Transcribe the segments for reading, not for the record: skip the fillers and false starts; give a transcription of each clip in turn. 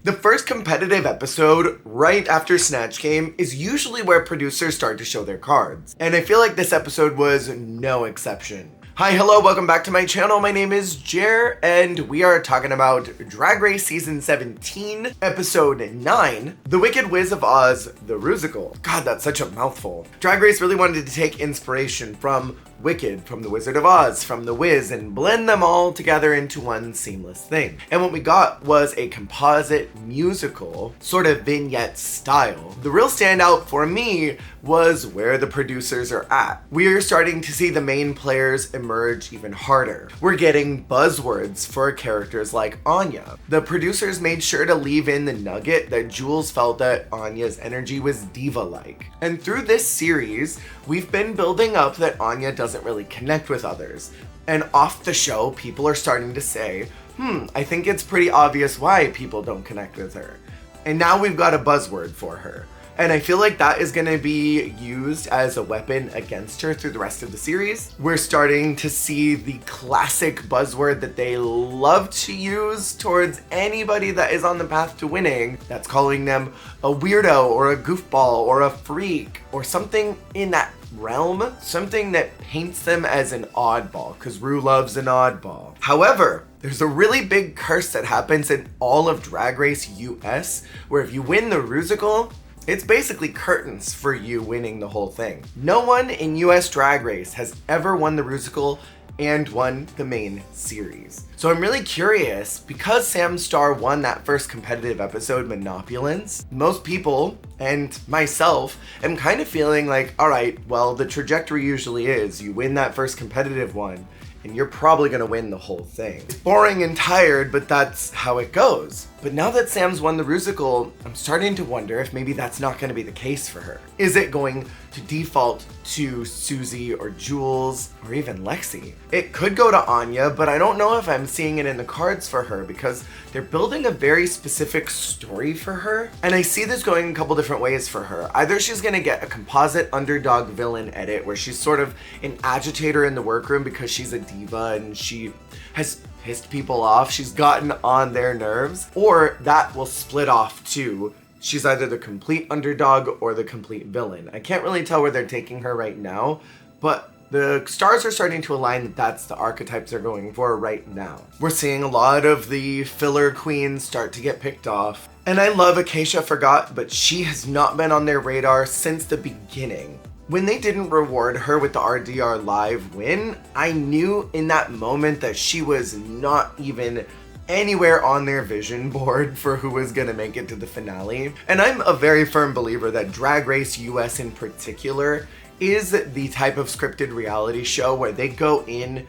The first competitive episode, right after Snatch Game, is usually where producers start to show their cards. And I feel like this episode was no exception. Hi, hello, welcome back to my channel. My name is Jer, and we are talking about Drag Race Season 17, Episode 9, The Wicked Wiz of Oz, The Rusical. God, that's such a mouthful. Drag Race really wanted to take inspiration from Wicked, from The Wizard of Oz, from The Wiz, and blend them all together into one seamless thing. And what we got was a composite musical, sort of vignette style. The real standout for me was where the producers are at. We are starting to see the main players emerge even harder. We're getting buzzwords for characters like Anya. The producers made sure to leave in the nugget that Jules felt that Anya's energy was diva-like. And through this series, we've been building up that Anya doesn't really connect with others. And off the show, people are starting to say, I think it's pretty obvious why people don't connect with her. And now we've got a buzzword for her. And I feel like that is going to be used as a weapon against her through the rest of the series. We're starting to see the classic buzzword that they love to use towards anybody that is on the path to winning. That's calling them a weirdo or a goofball or a freak or something in that realm. Something that paints them as an oddball, because Ru loves an oddball. However, there's a really big curse that happens in all of Drag Race US, where if you win the Rusical, it's basically curtains for you winning the whole thing. No one in US Drag Race has ever won the Rusical and won the main series. So I'm really curious, because Sam Star won that first competitive episode, Monopulence, most people, and myself, am kind of feeling like, all right, well, the trajectory usually is you win that first competitive one, and you're probably gonna win the whole thing. It's boring and tired, but that's how it goes. But now that Sam's won the Rusical, I'm starting to wonder if maybe that's not gonna be the case for her. Is it going to default to Susie or Jules or even Lexi? It could go to Anya, but I don't know if I'm seeing it in the cards for her because they're building a very specific story for her. And I see this going a couple different ways for her. Either she's gonna get a composite underdog villain edit where she's sort of an agitator in the workroom because she's a diva and she has pissed people off, she's gotten on their nerves, or that will split off to she's either the complete underdog or the complete villain. I can't really tell where they're taking her right now, but the stars are starting to align that that's the archetypes they're going for right now. We're seeing a lot of the filler queens start to get picked off. And I love Acacia Forgot, but she has not been on their radar since the beginning. When they didn't reward her with the RDR Live win, I knew in that moment that she was not even anywhere on their vision board for who was gonna make it to the finale. And I'm a very firm believer that Drag Race US in particular is the type of scripted reality show where they go in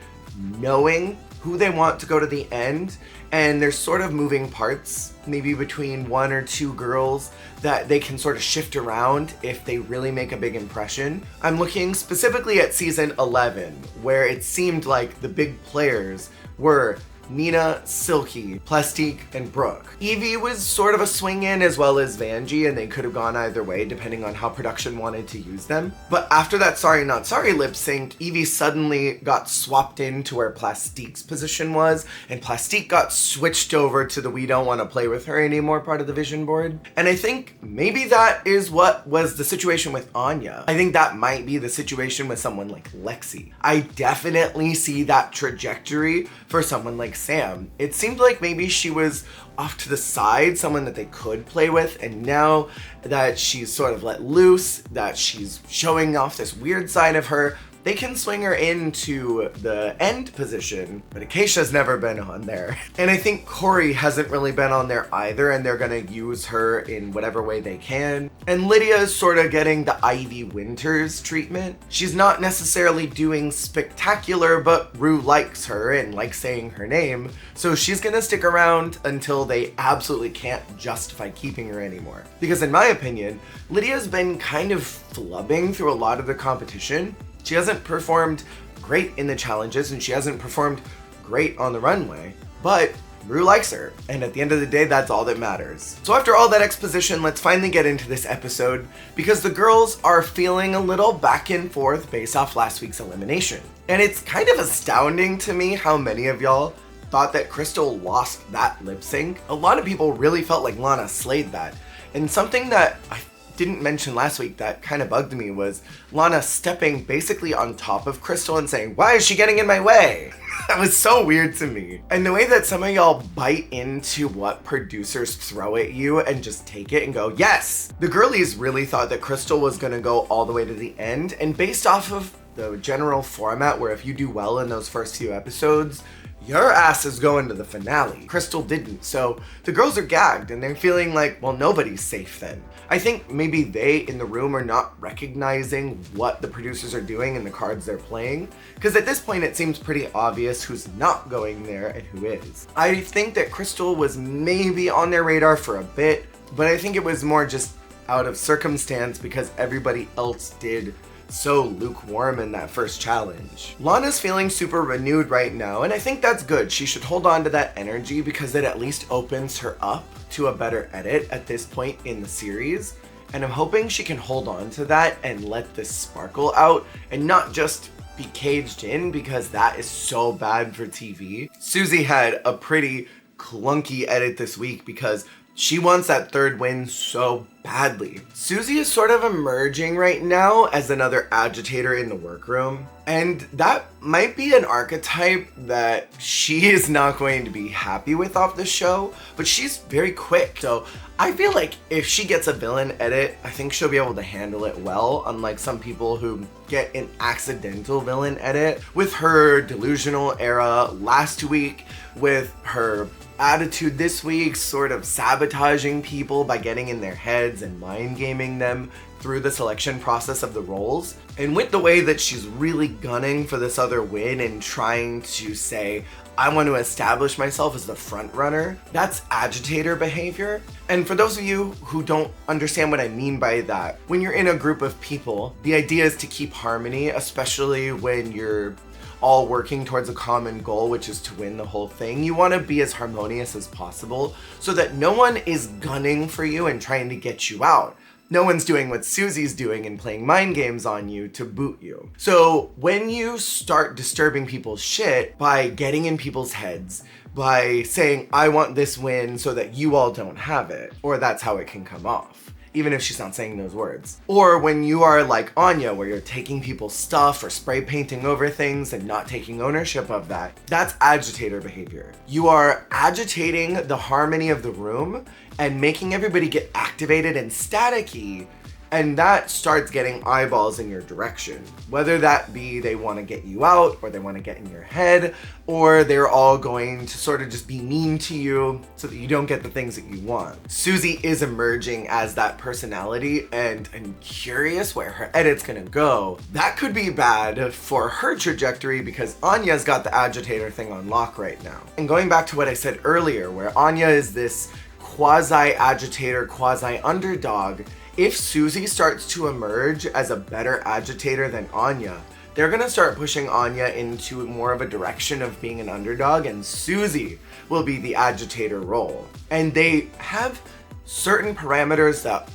knowing who they want to go to the end, and there's sort of moving parts, maybe between one or two girls that they can sort of shift around if they really make a big impression. I'm looking specifically at season 11, where it seemed like the big players were Nina, Silky, Plastique, and Brooke. Evie was sort of a swing-in as well as Vanjie, and they could have gone either way depending on how production wanted to use them. But after that Sorry Not Sorry lip sync, Evie suddenly got swapped into where Plastique's position was, and Plastique got switched over to the we don't want to play with her anymore part of the vision board. And I think maybe that is what was the situation with Anya. I think that might be the situation with someone like Lexi. I definitely see that trajectory for someone like Sam. It seemed like maybe she was off to the side, someone that they could play with, and now that she's sort of let loose, that she's showing off this weird side of her, they can swing her into the end position, but Acacia's never been on there. And I think Corey hasn't really been on there either, and they're gonna use her in whatever way they can. And Lydia is sort of getting the Ivy Winters treatment. She's not necessarily doing spectacular, but Ru likes her and likes saying her name, so she's gonna stick around until they absolutely can't justify keeping her anymore. Because in my opinion, Lydia's been kind of flubbing through a lot of the competition. She hasn't performed great in the challenges, and she hasn't performed great on the runway, but Ru likes her, and at the end of the day, that's all that matters. So after all that exposition, let's finally get into this episode, because the girls are feeling a little back and forth based off last week's elimination. And it's kind of astounding to me how many of y'all thought that Crystal lost that lip sync. A lot of people really felt like Lana slayed that. And something that I didn't mention last week that kind of bugged me was Lana stepping basically on top of Crystal and saying, "Why is she getting in my way?" That was so weird to me. And the way that some of y'all bite into what producers throw at you and just take it and go, yes! The girlies really thought that Crystal was gonna go all the way to the end, and based off of the general format where if you do well in those first few episodes, your ass is going to the finale. Crystal didn't, so the girls are gagged and they're feeling like, well, nobody's safe then. I think maybe they in the room are not recognizing what the producers are doing and the cards they're playing, because at this point it seems pretty obvious who's not going there and who is. I think that Crystal was maybe on their radar for a bit, but I think it was more just out of circumstance because everybody else did so lukewarm in that first challenge. Lana's feeling super renewed right now, and I think that's good. She should hold on to that energy because it at least opens her up to a better edit at this point in the series. And I'm hoping she can hold on to that and let this sparkle out and not just be caged in, because that is so bad for TV. Susie had a pretty clunky edit this week because she wants that third win so badly. Susie is sort of emerging right now as another agitator in the workroom, and that might be an archetype that she is not going to be happy with off the show, but she's very quick. So I feel like if she gets a villain edit, I think she'll be able to handle it well, unlike some people who get an accidental villain edit. With her delusional era last week, with her attitude this week, sort of sabotaging people by getting in their heads and mind gaming them through the selection process of the roles. And with the way that she's really gunning for this other win and trying to say, I want to establish myself as the front runner, that's agitator behavior. And for those of you who don't understand what I mean by that, when you're in a group of people, the idea is to keep harmony, especially when you're all working towards a common goal, which is to win the whole thing. You want to be as harmonious as possible so that no one is gunning for you and trying to get you out. No one's doing what Susie's doing and playing mind games on you to boot you. So when you start disturbing people's shit by getting in people's heads, by saying, I want this win so that you all don't have it, or that's how it can come off, even if she's not saying those words. Or when you are like Anya, where you're taking people's stuff or spray painting over things and not taking ownership of that, that's agitator behavior. You are agitating the harmony of the room and making everybody get activated and staticky, and that starts getting eyeballs in your direction. Whether that be they want to get you out, or they want to get in your head, or they're all going to sort of just be mean to you so that you don't get the things that you want. Susie is emerging as that personality, and I'm curious where her edit's gonna go. That could be bad for her trajectory because Anya's got the agitator thing on lock right now. And going back to what I said earlier, where Anya is this quasi-agitator, quasi-underdog, if Susie starts to emerge as a better agitator than Anya, they're gonna start pushing Anya into more of a direction of being an underdog, and Susie will be the agitator role. And they have certain parameters that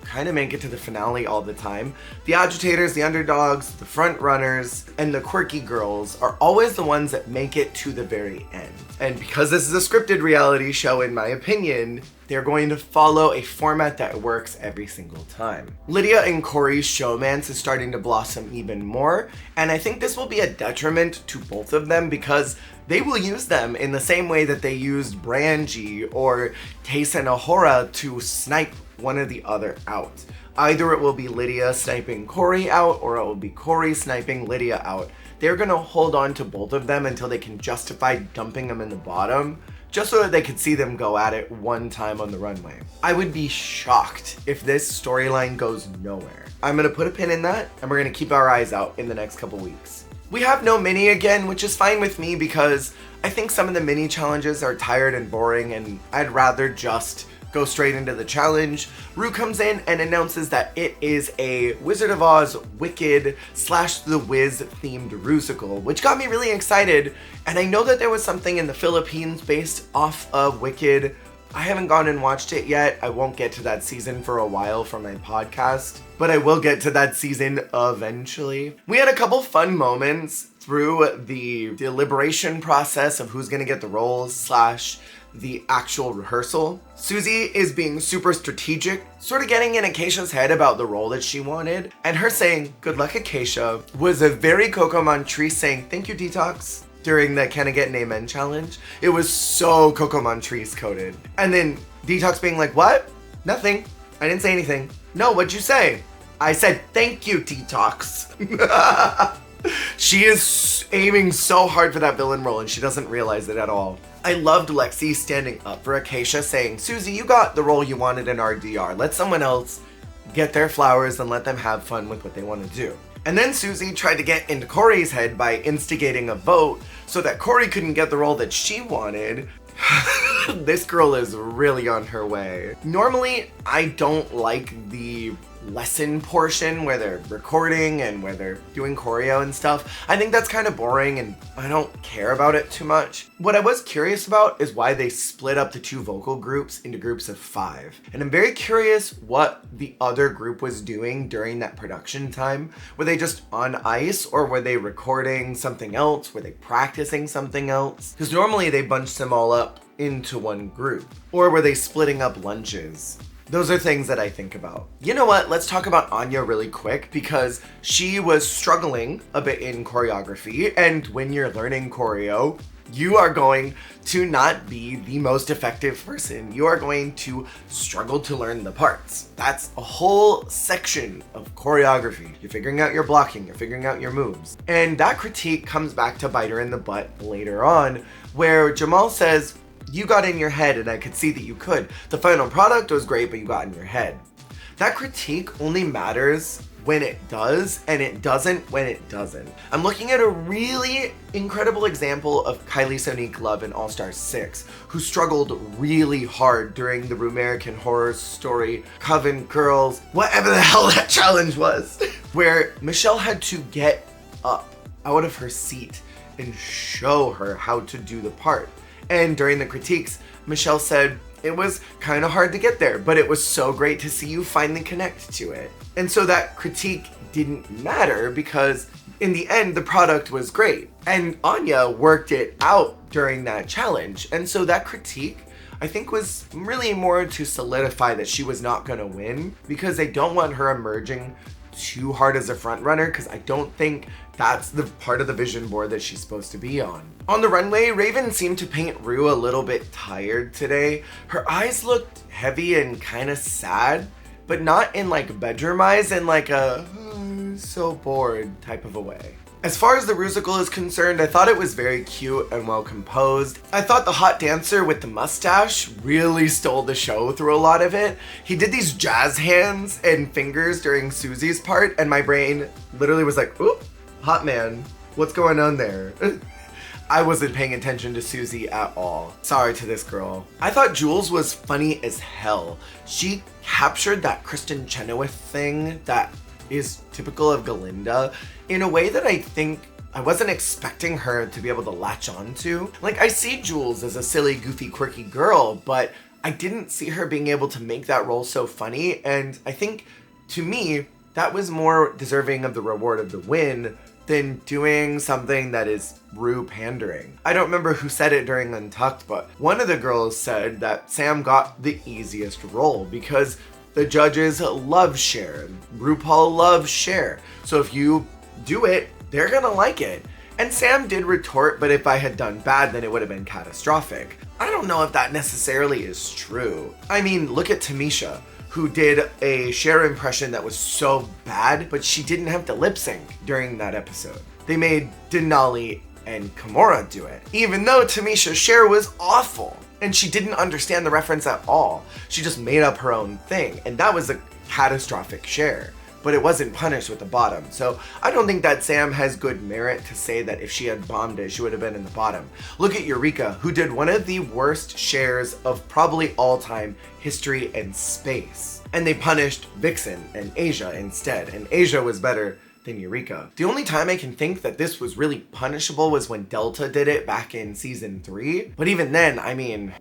kind of make it to the finale all the time. The agitators, the underdogs, the front runners, and the quirky girls are always the ones that make it to the very end. And because this is a scripted reality show, in my opinion, they're going to follow a format that works every single time. Lydia and Corey's showmance is starting to blossom even more, and I think this will be a detriment to both of them because they will use them in the same way that they used Brangie or Tace and Ahura to snipe one or the other out. Either it will be Lydia sniping Corey out, or it will be Corey sniping Lydia out. They're gonna hold on to both of them until they can justify dumping them in the bottom, just so that they could see them go at it one time on the runway. I would be shocked if this storyline goes nowhere. I'm gonna put a pin in that, and we're gonna keep our eyes out in the next couple weeks. We have no mini again, which is fine with me because I think some of the mini challenges are tired and boring, and I'd rather just go straight into the challenge. Ru comes in and announces that it is a Wizard of Oz Wicked / The Wiz themed Rusical, which got me really excited. And I know that there was something in the Philippines based off of Wicked I haven't gone and watched it yet. I won't get to that season for a while for my podcast, but I will get to that season eventually. We had a couple fun moments through the deliberation process of who's gonna get the roles / the actual rehearsal. Susie is being super strategic, sort of getting in Acacia's head about the role that she wanted, and her saying, "Good luck, Acacia," was a very Coco Montrese saying, "Thank you, Detox," during the Can I Get an Amen challenge. It was so Coco Montrese coded. And then Detox being like, "What? Nothing. I didn't say anything." "No, what'd you say?" "I said, thank you, Detox." She is aiming so hard for that villain role and she doesn't realize it at all. I loved Lexi standing up for Acacia saying, "Susie, you got the role you wanted in RDR. Let someone else get their flowers and let them have fun with what they want to do." And then Susie tried to get into Corey's head by instigating a vote so that Corey couldn't get the role that she wanted. This girl is really on her way. Normally, I don't like the lesson portion where they're recording and where they're doing choreo and stuff. I think that's kind of boring and I don't care about it too much. What I was curious about is why they split up the two vocal groups into groups of 5. And I'm very curious what the other group was doing during that production time. Were they just on ice or were they recording something else? Were they practicing something else? Because normally they bunch them all up into one group. Or were they splitting up lunches? Those are things that I think about. You know what? Let's talk about Anya really quick because she was struggling a bit in choreography, and when you're learning choreo, you are going to not be the most effective person. You are going to struggle to learn the parts. That's a whole section of choreography. You're figuring out your blocking, you're figuring out your moves. And that critique comes back to bite her in the butt later on, where Jamal says, "You got in your head and I could see that you could. The final product was great, but you got in your head." That critique only matters when it does, and it doesn't when it doesn't. I'm looking at a really incredible example of Kylie Sonique Love in All-Star 6, who struggled really hard during the Rumerican Horror Story, Coven Girls, whatever the hell that challenge was, where Michelle had to get up out of her seat and show her how to do the part. And during the critiques, Michelle said, "It was kind of hard to get there, but it was so great to see you finally connect to it." And so that critique didn't matter because in the end, the product was great. And Anya worked it out during that challenge. And so that critique, I think, was really more to solidify that she was not gonna win because they don't want her emerging too hard as a front runner because I don't think that's the part of the vision board that she's supposed to be on. On the runway, Raven seemed to paint Rue a little bit tired today. Her eyes looked heavy and kind of sad, but not in like bedroom eyes, in like a so bored type of a way. As far as the Rusical is concerned, I thought it was very cute and well composed. I thought the hot dancer with the mustache really stole the show through a lot of it. He did these jazz hands and fingers during Susie's part, and my brain literally was like, "Oop, hot man, what's going on there?" I wasn't paying attention to Susie at all. Sorry to this girl. I thought Jules was funny as hell. She captured that Kristen Chenoweth thing that is typical of Galinda in a way that I think I wasn't expecting her to be able to latch on to. Like, I see Jules as a silly, goofy, quirky girl, but I didn't see her being able to make that role so funny, and I think, to me, that was more deserving of the reward of the win than doing something that is Rue pandering. I don't remember who said it during Untucked, but one of the girls said that Sam got the easiest role because the judges love Cher. RuPaul loves Cher. So if you do it, they're gonna like it. And Sam did retort, but if I had done bad, then it would have been catastrophic. I don't know if that necessarily is true. I mean, look at Tamisha, who did a Cher impression that was so bad, but she didn't have to lip sync during that episode. They made Denali and Kimura do it, even though Tamisha's Cher was awful. And she didn't understand the reference at all. She just made up her own thing, and that was a catastrophic Cher. But it wasn't punished with the bottom. So I don't think that Sam has good merit to say that if she had bombed it, she would have been in the bottom. Look at Eureka, who did one of the worst shares of probably all time history and space. And they punished Vixen and Asia instead, and Asia was better than Eureka. The only time I can think that this was really punishable was when Delta did it back in season 3. But even then, I mean,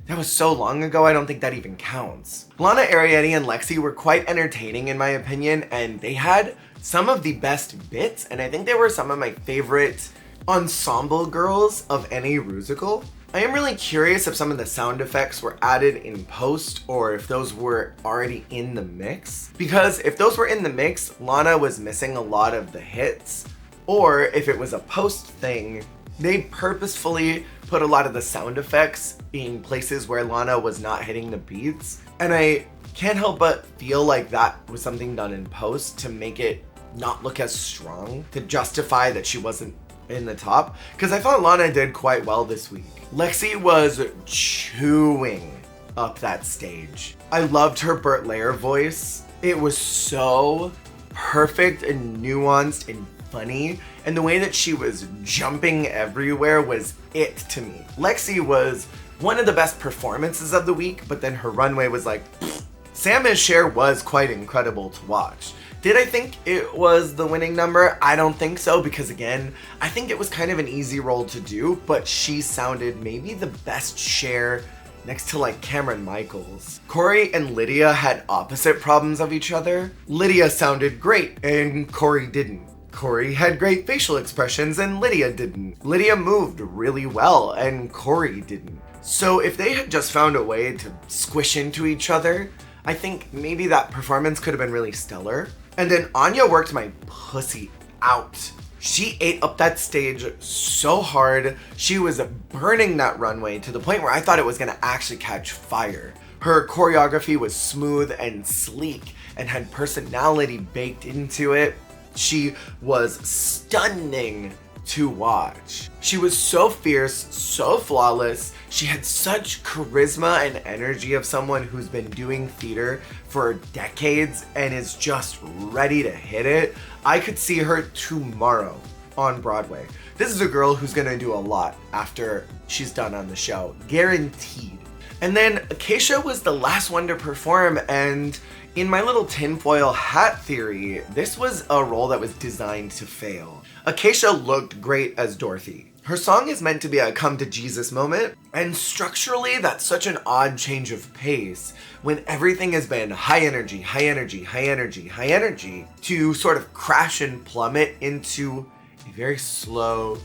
That was so long ago, I don't think that even counts. Lana, Arietti, and Lexi were quite entertaining in my opinion, and they had some of the best bits, and I think they were some of my favorite ensemble girls of any Rusical. I am really curious if some of the sound effects were added in post or if those were already in the mix. Because if those were in the mix, Lana was missing a lot of the hits. Or if it was a post thing, they purposefully put a lot of the sound effects in places where Lana was not hitting the beats. And I can't help but feel like that was something done in post to make it not look as strong, to justify that she wasn't in the top, because I thought Lana did quite well this week. Lexi was chewing up that stage. I loved her Bert Layer voice. It was so perfect and nuanced and funny, and the way that she was jumping everywhere was it to me. Lexi was one of the best performances of the week, but then her runway was like, pfft. Sam's share was quite incredible to watch. Did I think it was the winning number? I don't think so, because again, I think it was kind of an easy role to do, but she sounded maybe the best share next to like Cameron Michaels. Corey and Lydia had opposite problems of each other. Lydia sounded great and Corey didn't. Corey had great facial expressions and Lydia didn't. Lydia moved really well and Corey didn't. So if they had just found a way to squish into each other, I think maybe that performance could have been really stellar. And then Anya worked my pussy out. She ate up that stage so hard. She was burning that runway to the point where I thought it was gonna actually catch fire. Her choreography was smooth and sleek and had personality baked into it. She was stunning to watch. She was so fierce, so flawless. She had such charisma and energy of someone who's been doing theater for decades and is just ready to hit it. I could see her tomorrow on Broadway. This is a girl who's gonna do a lot after she's done on the show, guaranteed. And then Acacia was the last one to perform, and in my little tinfoil hat theory, this was a role that was designed to fail. Acacia looked great as Dorothy. Her song is meant to be a come to Jesus moment, and structurally that's such an odd change of pace when everything has been high energy, high energy, high energy, high energy, to sort of crash and plummet into a very slow,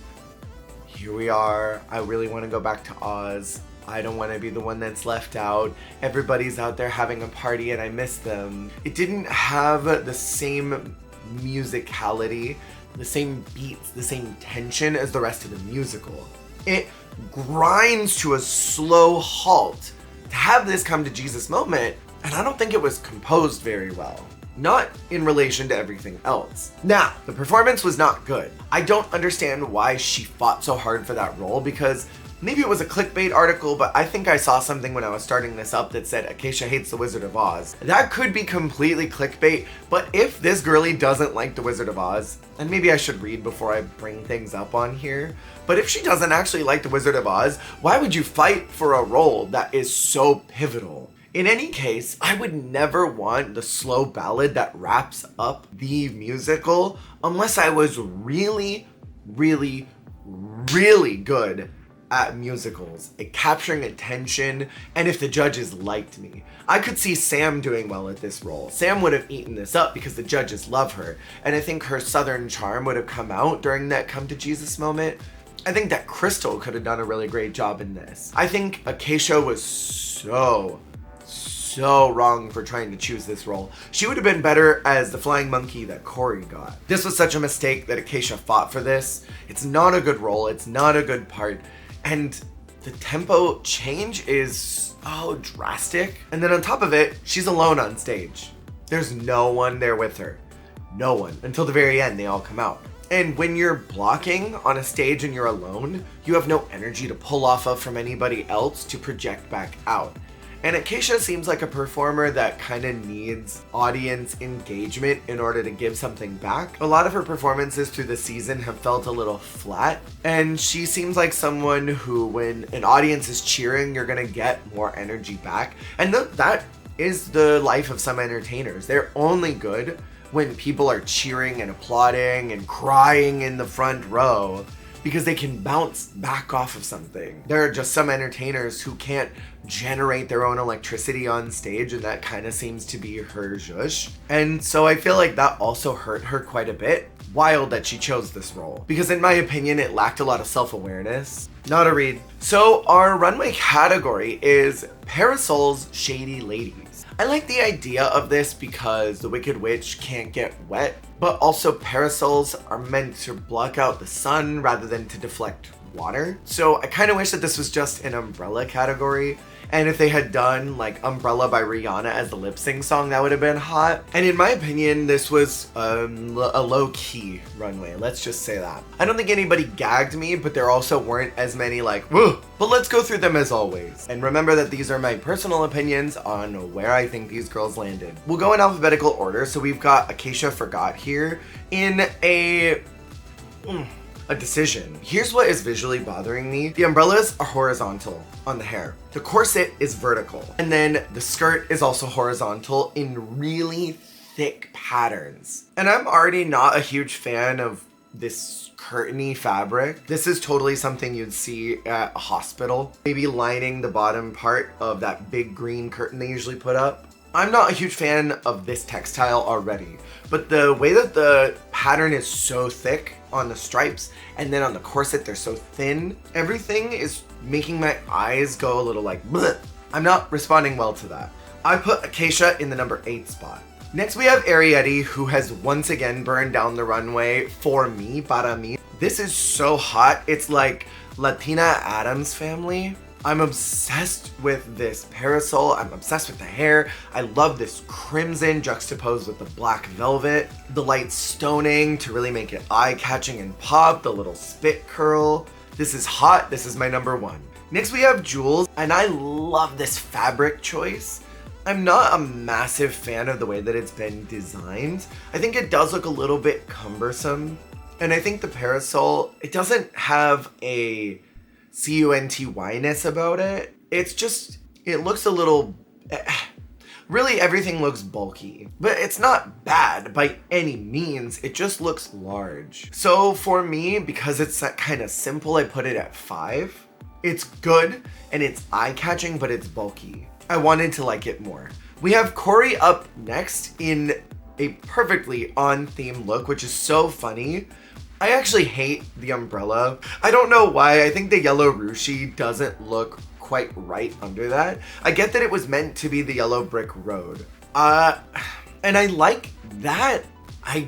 here we are, I really want to go back to Oz. I don't want to be the one that's left out. Everybody's out there having a party and I miss them. It didn't have the same musicality, the same beats, the same tension as the rest of the musical. It grinds to a slow halt to have this come to Jesus moment, and I don't think it was composed very well. Not in relation to everything else. Now, the performance was not good. I don't understand why she fought so hard for that role, because maybe it was a clickbait article, but I think I saw something when I was starting this up that said Acacia hates the Wizard of Oz. That could be completely clickbait, but if this girlie doesn't like the Wizard of Oz, and maybe I should read before I bring things up on here, but if she doesn't actually like the Wizard of Oz, why would you fight for a role that is so pivotal? In any case, I would never want the slow ballad that wraps up the musical unless I was really, really, really good at musicals, at capturing attention, and if the judges liked me. I could see Sam doing well at this role. Sam would have eaten this up because the judges love her, and I think her southern charm would have come out during that come to Jesus moment. I think that Crystal could have done a really great job in this. I think Acacia was so wrong for trying to choose this role. She would have been better as the flying monkey that Corey got. This was such a mistake that Acacia fought for this. It's not a good role, it's not a good part, and the tempo change is so drastic. And then on top of it, she's alone on stage. There's no one there with her. No one. Until the very end, they all come out. And when you're blocking on a stage and you're alone, you have no energy to pull off of from anybody else to project back out. And Acacia seems like a performer that kind of needs audience engagement in order to give something back. A lot of her performances through the season have felt a little flat, and she seems like someone who, when an audience is cheering, you're gonna get more energy back. And that is the life of some entertainers. They're only good when people are cheering and applauding and crying in the front row, because they can bounce back off of something. There are just some entertainers who can't generate their own electricity on stage, and that kind of seems to be her zhush. And so I feel like that also hurt her quite a bit. Wild that she chose this role, because in my opinion, it lacked a lot of self-awareness. Not a read. So our runway category is Parasol's Shady Ladies. I like the idea of this because the Wicked Witch can't get wet, but also parasols are meant to block out the sun rather than to deflect water. So I kind of wish that this was just an umbrella category. And if they had done like Umbrella by Rihanna as the lip sync song, that would have been hot. And in my opinion, this was a low-key runway. Let's just say that. I don't think anybody gagged me, but there also weren't as many like, woo. But let's go through them as always. And remember that these are my personal opinions on where I think these girls landed. We'll go in alphabetical order. So we've got Acacia Forgot here in a decision. Here's what is visually bothering me. The umbrellas are horizontal on the hair. The corset is vertical. And then the skirt is also horizontal in really thick patterns. And I'm already not a huge fan of this curtainy fabric. This is totally something you'd see at a hospital. Maybe lining the bottom part of that big green curtain they usually put up. I'm not a huge fan of this textile already, but the way that the pattern is so thick on the stripes and then on the corset they're so thin, everything is making my eyes go a little like bleh. I'm not responding well to that. I put Acacia in the number 8 spot. Next we have Ariete, who has once again burned down the runway for me, para mí. This is so hot. It's like Latina Addams Family. I'm obsessed with this parasol. I'm obsessed with the hair. I love this crimson juxtaposed with the black velvet. The light stoning to really make it eye-catching and pop. The little spit curl. This is hot. This is my number 1. Next we have Jules, and I love this fabric choice. I'm not a massive fan of the way that it's been designed. I think it does look a little bit cumbersome. And I think the parasol, it doesn't have a cuntyness about it. It's just, it looks a little, really everything looks bulky, but it's not bad by any means. It just looks large. So for me, because it's that kind of simple, I put it at 5. It's good and it's eye-catching, but it's bulky. I wanted to like it more. We have Corey up next in a perfectly on-theme look, which is so funny. I actually hate the umbrella. I don't know why. I think the yellow ruche doesn't look quite right under that. I get that it was meant to be the yellow brick road. And I like that. I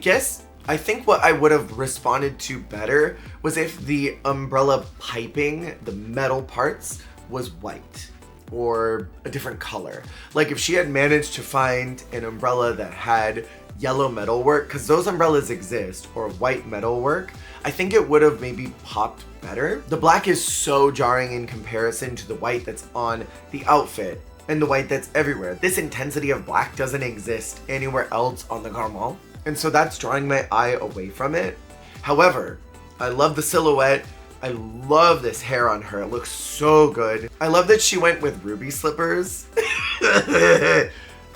think what I would have responded to better was if the umbrella piping, the metal parts, was white or a different color. Like if she had managed to find an umbrella that had yellow metalwork, because those umbrellas exist, or white metalwork, I think it would have maybe popped better. The black is so jarring in comparison to the white that's on the outfit and the white that's everywhere. This intensity of black doesn't exist anywhere else on the garment, and so that's drawing my eye away from it. However, I love the silhouette. I love this hair on her. It looks so good. I love that she went with ruby slippers.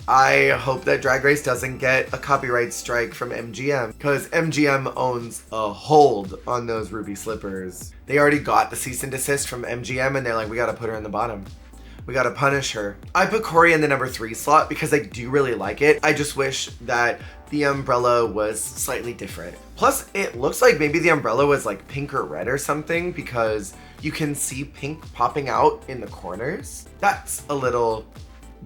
I hope that Drag Race doesn't get a copyright strike from MGM, because MGM owns a hold on those ruby slippers. They already got the cease and desist from MGM, and they're like, we gotta put her in the bottom. We gotta punish her. I put Corey in the number 3 slot because I do really like it. I just wish that the umbrella was slightly different. Plus, it looks like maybe the umbrella was like pink or red or something, because you can see pink popping out in the corners. That's a little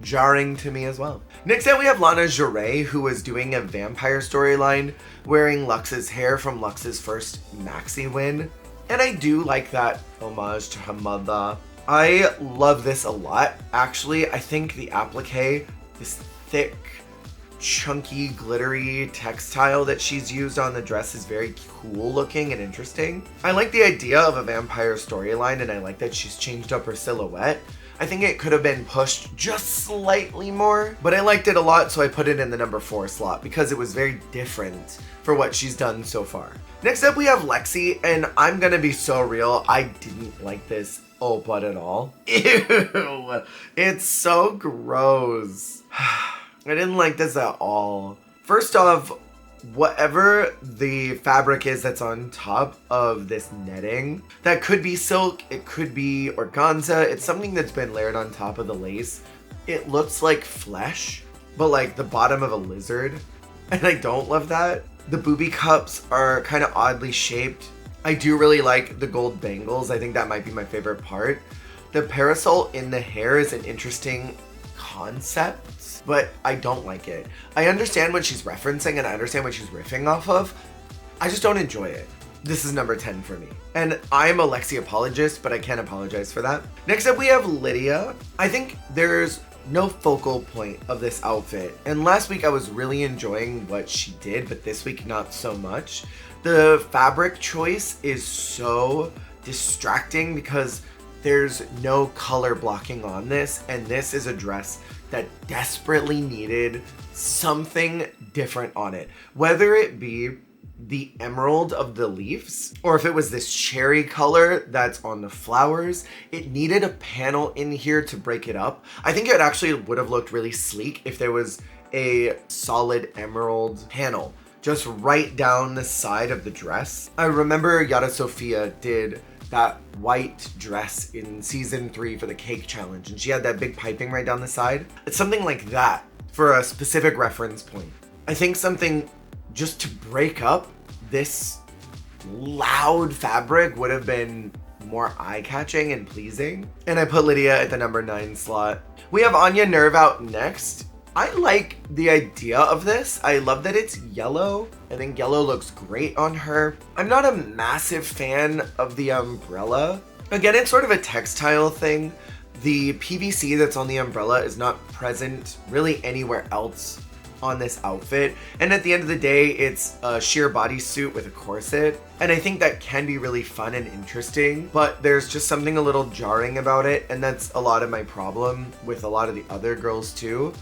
jarring to me as well. Next up we have Lana Jure, who was doing a vampire storyline wearing Lux's hair from Lux's first maxi win. And I do like that homage to her mother. I love this a lot. Actually, I think the applique, this thick, chunky, glittery textile that she's used on the dress is very cool looking and interesting. I like the idea of a vampire storyline, and I like that she's changed up her silhouette. I think it could have been pushed just slightly more, but I liked it a lot, so I put it in the number 4 slot because it was very different for what she's done so far. Next up we have Lexi, and I'm gonna be so real, I didn't like this but at all. Ew, it's so gross. I didn't like this at all. First off, whatever the fabric is that's on top of this netting, that could be silk, it could be organza, it's something that's been layered on top of the lace. It looks like flesh, but like the bottom of a lizard, and I don't love that. The booby cups are kind of oddly shaped. I do really like the gold bangles. I think that might be my favorite part. The parasol in the hair is an interesting concept, but I don't like it. I understand what she's referencing and I understand what she's riffing off of. I just don't enjoy it. This is number 10 for me. And I'm a Lexi apologist, but I can't apologize for that. Next up, we have Lydia. I think there's no focal point of this outfit. And last week I was really enjoying what she did, but this week not so much. The fabric choice is so distracting because there's no color blocking on this, and this is a dress that desperately needed something different on it. Whether it be the emerald of the leaves, or if it was this cherry color that's on the flowers, it needed a panel in here to break it up. I think it actually would have looked really sleek if there was a solid emerald panel just right down the side of the dress. I remember Yara Sofia did that white dress in season 3 for the cake challenge, and she had that big piping right down the side. It's something like that for a specific reference point. I think something just to break up this loud fabric would have been more eye-catching and pleasing. And I put Lydia at the number 9 slot. We have Anya Nerve out next. I like the idea of this. I love that it's yellow. I think yellow looks great on her. I'm not a massive fan of the umbrella. Again, it's sort of a textile thing. The PVC that's on the umbrella is not present really anywhere else on this outfit. And at the end of the day, it's a sheer bodysuit with a corset. And I think that can be really fun and interesting, but there's just something a little jarring about it. And that's a lot of my problem with a lot of the other girls too.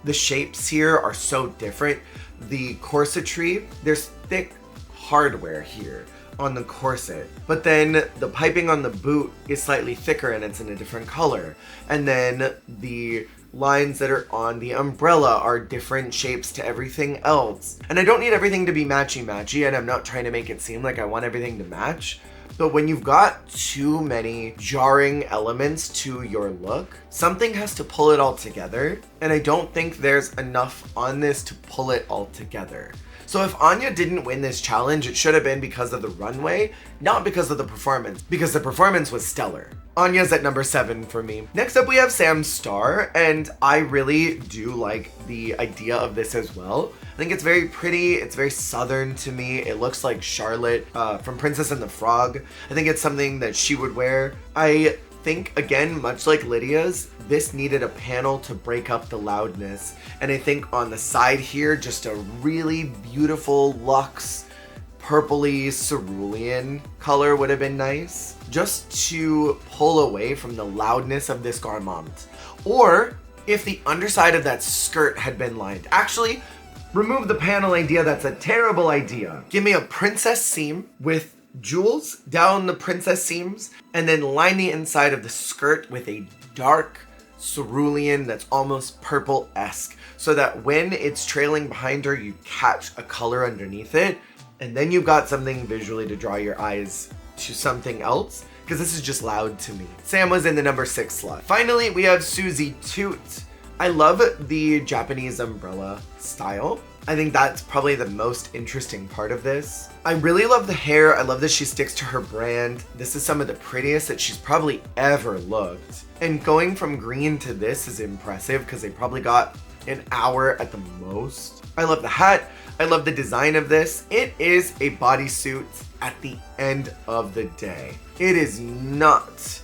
The shapes here are so different. The corsetry, there's thick hardware here on the corset, but then the piping on the boot is slightly thicker and it's in a different color. And then the lines that are on the umbrella are different shapes to everything else. And I don't need everything to be matchy-matchy, and I'm not trying to make it seem like I want everything to match. But when you've got too many jarring elements to your look, something has to pull it all together. And I don't think there's enough on this to pull it all together. So if Anya didn't win this challenge, it should have been because of the runway, not because of the performance, because the performance was stellar. Anya's at number 7 for me. Next up, we have Sam Starr, and I really do like the idea of this as well. I think it's very pretty, it's very southern to me. It looks like Charlotte from Princess and the Frog. I think it's something that she would wear. I think, again, much like Lydia's, this needed a panel to break up the loudness. And I think on the side here, just a really beautiful luxe, purpley cerulean color would have been nice, just to pull away from the loudness of this garment. Or if the underside of that skirt had been lined. Actually, remove the panel idea, that's a terrible idea. Give me a princess seam with jewels down the princess seams, and then line the inside of the skirt with a dark cerulean that's almost purple-esque, so that when it's trailing behind her, you catch a color underneath it, and then you've got something visually to draw your eyes to something else, because this is just loud to me. Sam was in the number 6 slot. Finally, we have Susie Toot. I love the Japanese umbrella style. I think that's probably the most interesting part of this. I really love the hair. I love that she sticks to her brand. This is some of the prettiest that she's probably ever looked. And going from green to this is impressive because they probably got an hour at the most. I love the hat. I love the design of this. It is a bodysuit at the end of the day. It is not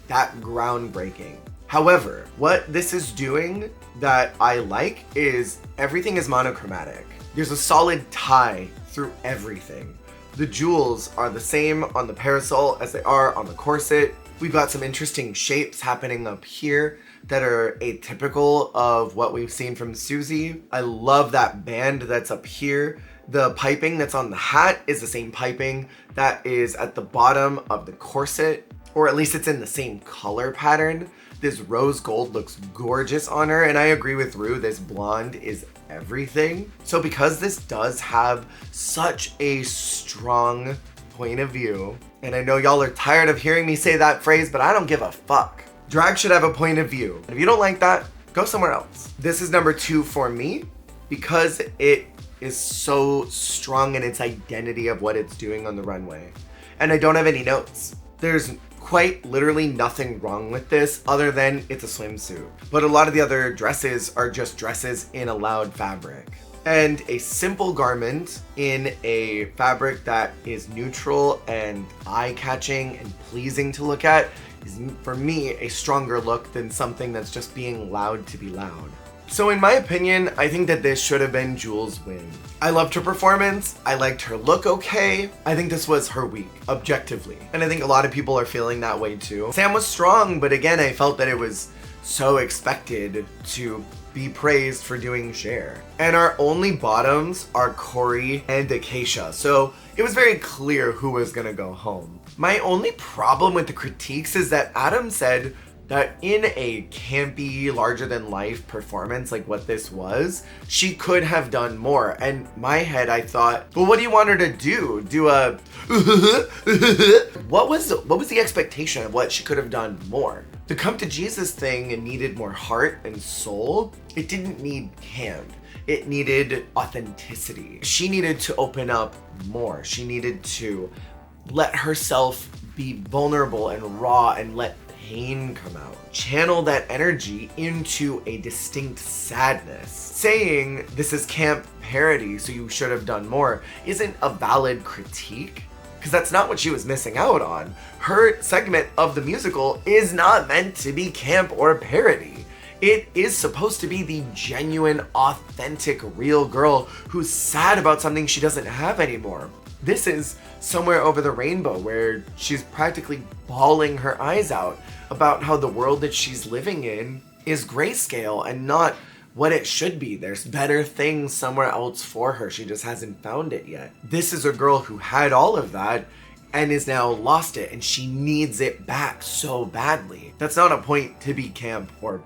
that groundbreaking. However, what this is doing that I like is everything is monochromatic. There's a solid tie through everything. The jewels are the same on the parasol as they are on the corset. We've got some interesting shapes happening up here that are atypical of what we've seen from Susie. I love that band that's up here. The piping that's on the hat is the same piping that is at the bottom of the corset, or at least it's in the same color pattern This rose gold looks gorgeous on her, and I agree with Rue, this blonde is everything. So because this does have such a strong point of view, and I know y'all are tired of hearing me say that phrase, but I don't give a fuck. Drag should have a point of view. And if you don't like that, go somewhere else. This is number 2 for me because it is so strong in its identity of what it's doing on the runway. And I don't have any notes. There's quite literally nothing wrong with this other than it's a swimsuit. But a lot of the other dresses are just dresses in a loud fabric. And a simple garment in a fabric that is neutral and eye-catching and pleasing to look at is, for me, a stronger look than something that's just being loud to be loud. So in my opinion, I think that this should have been Jules' win. I loved her performance. I liked her look okay. I think this was her week, objectively. And I think a lot of people are feeling that way too. Sam was strong, but again, I felt that it was so expected to be praised for doing Cher. And our only bottoms are Corey and Acacia. So it was very clear who was gonna go home. My only problem with the critiques is that Adam said that in a campy, larger-than-life performance like what this was, she could have done more. And in my head, I thought, well, what do you want her to do? Do a what was the expectation of what she could have done more? The Come to Jesus thing needed more heart and soul. It didn't need camp. It needed authenticity. She needed to open up more. She needed to let herself be vulnerable and raw and let pain come out. Channel that energy into a distinct sadness. Saying this is camp parody, so you should have done more, isn't a valid critique, because that's not what she was missing out on. Her segment of the musical is not meant to be camp or parody. It is supposed to be the genuine, authentic, real girl who's sad about something she doesn't have anymore. This is Somewhere Over the Rainbow, where she's practically bawling her eyes out about how the world that she's living in is grayscale and not what it should be. There's better things somewhere else for her. She just hasn't found it yet. This is a girl who had all of that and is now lost it, and she needs it back so badly. That's not a point to be camp or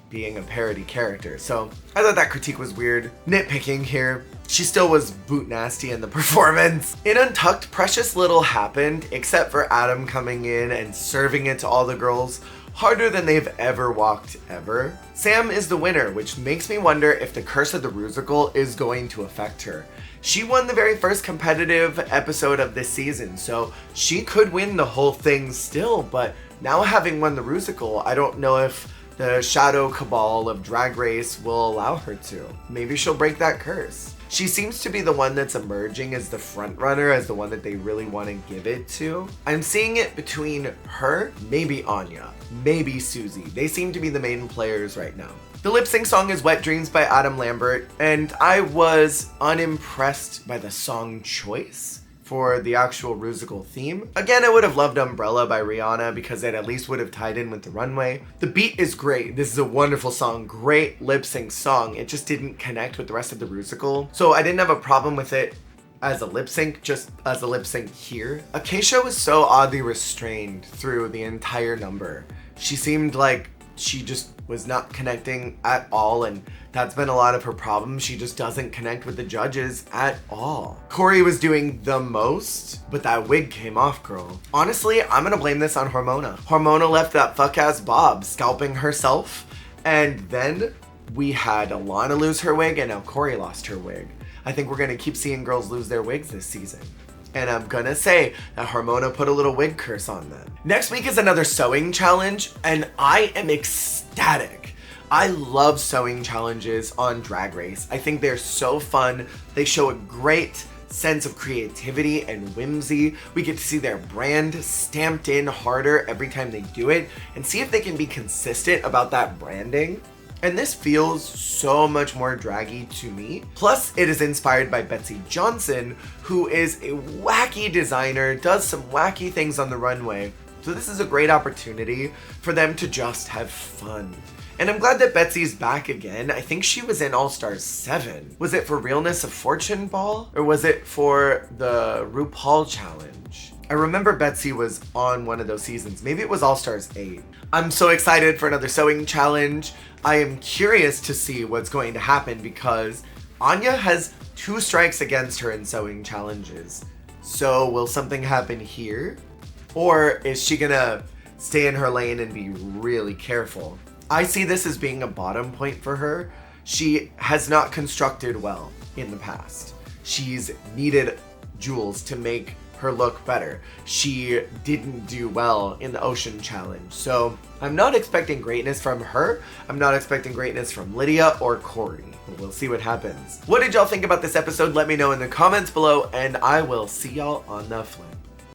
being a parody character. So I thought that critique was weird. Nitpicking here, she still was boot nasty in the performance. In Untucked, precious little happened except for Adam coming in and serving it to all the girls harder than they've ever walked ever. Sam is the winner, which makes me wonder if the curse of the Rusical is going to affect her. She won the very first competitive episode of this season, so she could win the whole thing still, but now having won the Rusical, I don't know if the shadow cabal of Drag Race will allow her to. Maybe she'll break that curse. She seems to be the one that's emerging as the front runner, as the one that they really want to give it to. I'm seeing it between her, maybe Anya, maybe Susie. They seem to be the main players right now. The lip sync song is Wet Dreams by Adam Lambert, and I was unimpressed by the song choice for the actual Rusical theme. Again, I would have loved Umbrella by Rihanna because it at least would have tied in with the runway. The beat is great. This is a wonderful song, great lip sync song. It just didn't connect with the rest of the Rusical. So I didn't have a problem with it as a lip sync, just as a lip sync here. Acacia was so oddly restrained through the entire number. She seemed like she just was not connecting at all, and that's been a lot of her problem. She just doesn't connect with the judges at all. Corey was doing the most, but that wig came off, girl. Honestly, I'm gonna blame this on Hormona. Hormona left that fuck-ass Bob scalping herself, and then we had Alana lose her wig, and now Corey lost her wig. I think we're gonna keep seeing girls lose their wigs this season. And I'm gonna say that Hormona put a little wig curse on them. Next week is another sewing challenge, and I am ecstatic. I love sewing challenges on Drag Race. I think they're so fun. They show a great sense of creativity and whimsy. We get to see their brand stamped in harder every time they do it and see if they can be consistent about that branding. And this feels so much more draggy to me. Plus, it is inspired by Betsy Johnson, who is a wacky designer, does some wacky things on the runway. So this is a great opportunity for them to just have fun. And I'm glad that Betsy's back again. I think she was in All Stars 7. Was it for Realness of Fortune Ball? Or was it for the RuPaul challenge? I remember Betsy was on one of those seasons. Maybe it was All Stars 8. I'm so excited for another sewing challenge. I am curious to see what's going to happen because Anya has 2 strikes against her in sewing challenges. So will something happen here? Or is she gonna stay in her lane and be really careful? I see this as being a bottom point for her. She has not constructed well in the past. She's needed jewels to make her look better. She didn't do well in the ocean challenge. So I'm not expecting greatness from her. I'm not expecting greatness from Lydia or Corey. We'll see what happens. What did y'all think about this episode? Let me know in the comments below, and I will see y'all on the flip.